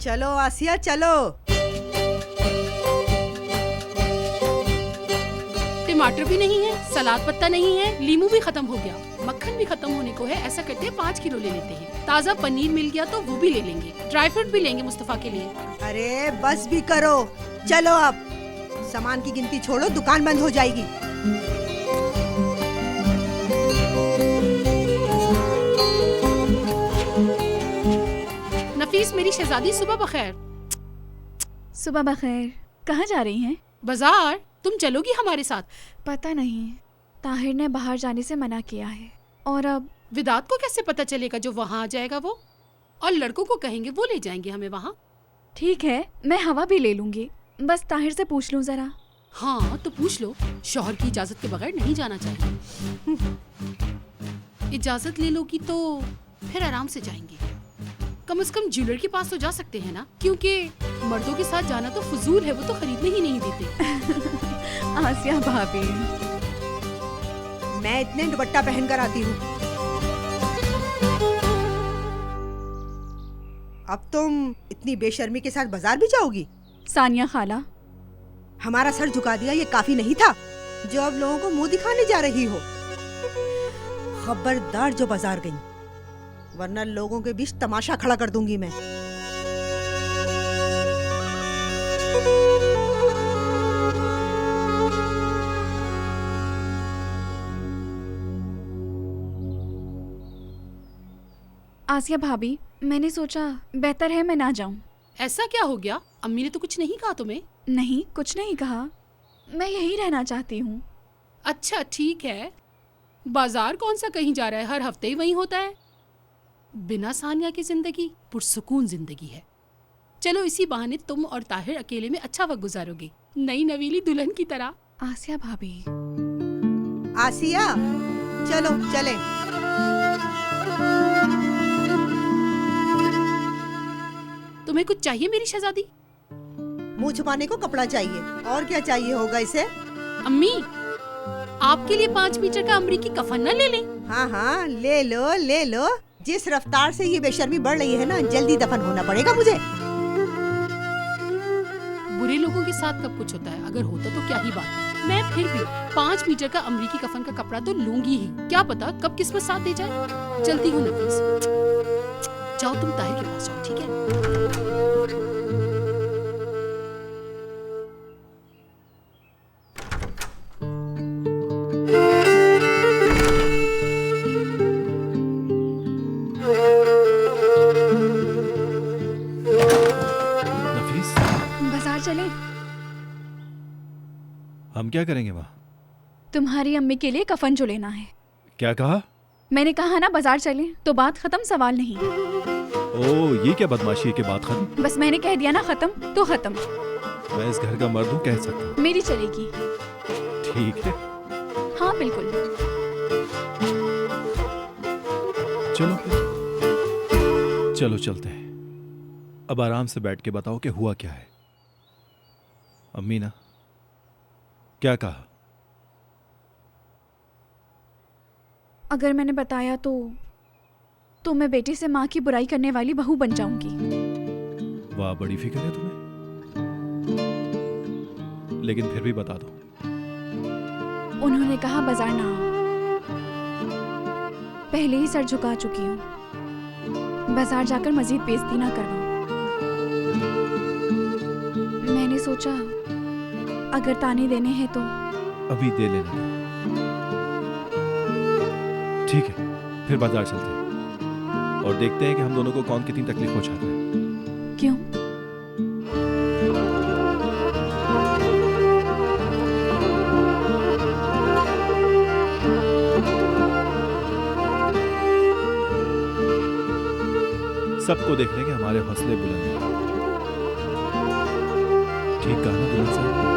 चलो आसिया चलो। टमाटर भी नहीं है, सलाद पत्ता नहीं है, लीमू भी खत्म हो गया, मक्खन भी खत्म होने को है। ऐसा करते हैं 5 किलो ले लेते हैं। ताज़ा पनीर मिल गया तो वो भी ले लेंगे। ड्राई फ्रूट भी लेंगे मुस्तफा के लिए। अरे बस भी करो, चलो अब। सामान की गिनती छोड़ो, दुकान बंद हो जाएगी। नफीस मेरी शहजादी, सुबह बखैर। सुबह बखैर। कहाँ जा रही हैं? बाजार। तुम चलोगी हमारे साथ? पता नहीं, ताहिर ने बाहर जाने से मना किया है। और अब विदात को कैसे पता चलेगा जो वहाँ आ जाएगा वो? और लड़कों को कहेंगे वो ले जाएंगे हमें वहाँ। ठीक है, मैं हवा भी ले लूंगी। बस ताहिर से पूछ लूं जरा। हाँ तो पूछ लो। शौहर की इजाजत के बगैर नहीं जाना चाहिए। इजाजत ले लोगी तो फिर आराम से जाएंगे। कम से कम ज्वेलर के पास तो जा सकते हैं ना, क्योंकि मर्दों के साथ जाना तो फजूल है, वो तो खरीदने ही नहीं देते। आसिया भाभी, मैं इतने दुपट्टा पहन कर आती हूँ। अब तुम इतनी बेशर्मी के साथ बाजार भी जाओगी? सानिया खाला, हमारा सर झुका दिया ये काफी नहीं था जो अब लोगों को मुंह दिखाने जा रही हो? खबरदार जो बाजार गई, वरना लोगों के बीच तमाशा खड़ा कर दूंगी मैं। आसिया भाभी, मैंने सोचा बेहतर है मैं ना जाऊं। ऐसा क्या हो गया? अम्मी ने तो कुछ नहीं कहा तुम्हें? नहीं, कुछ नहीं कहा। मैं यहीं रहना चाहती हूँ। अच्छा ठीक है। बाजार कौन सा कहीं जा रहा है, हर हफ्ते ही वहीं होता है। बिना सानिया की जिंदगी पुरसुकून जिंदगी है। चलो इसी बहाने तुम और ताहिर अकेले में अच्छा वक्त गुजारोगे, नई नवीली दुल्हन की तरह। आसिया भाभी, आसिया चलो चले। तुम्हें कुछ चाहिए मेरी शहजादी? मुंह छुपाने को कपड़ा चाहिए, और क्या चाहिए होगा इसे? अम्मी, आपके लिए 5 मीटर का अमरीकी कफन न ले लें? हाँ हाँ ले लो ले लो। जिस रफ्तार से ये बेशर्मी बढ़ रही है ना, जल्दी दफन होना पड़ेगा मुझे। बुरे लोगों के साथ कब कुछ होता है, अगर होता तो क्या ही बात। मैं फिर भी 5 मीटर का अमरीकी कफन का कपड़ा तो लूंगी ही। क्या पता कब किस्मत साथ दे जाए। चलती हूँ नफीस। जाओ तुम ताहिर के पास जाओ, ठीक है? नफीस, बाजार चलें? हम क्या करेंगे वहाँ? तुम्हारी अम्मी के लिए कफन जो लेना है। क्या कहा? मैंने कहा ना बाजार चलें, तो बात खत्म, सवाल नहीं। ओ, ये क्या बदमाशी है कि बात खत्म? बस मैंने कह दिया ना खत्म तो खत्म। मैं इस घर का मर्द हूँ, कह सकता हूँ। मेरी चलेगी। ठीक है, हाँ बिल्कुल। चलो फिर। चलो चलते हैं। अब आराम से बैठ के बताओ कि हुआ क्या है। अम्मी ना, क्या कहा? अगर मैंने बताया तो मैं बेटी से माँ की बुराई करने वाली बहू बन जाऊंगी। वाह, बड़ी फिक्र है तुम्हें। लेकिन फिर भी बता दो। उन्होंने कहा बाजार ना आओ। पहले ही सर झुका चुकी हूँ, बाजार जाकर मजीद बेइज्जती ना करवाऊं। मैंने सोचा अगर ताने देने हैं तो अभी दे लेने दो। ठीक है, फिर बाजार चलते हैं और देखते हैं कि हम दोनों को कौन कितनी तकलीफ पहुंचाता है। क्यों? सबको देख लेंगे, हमारे हौसले बुलंद हैं। ठीक कहा ना दुल्हन साहब?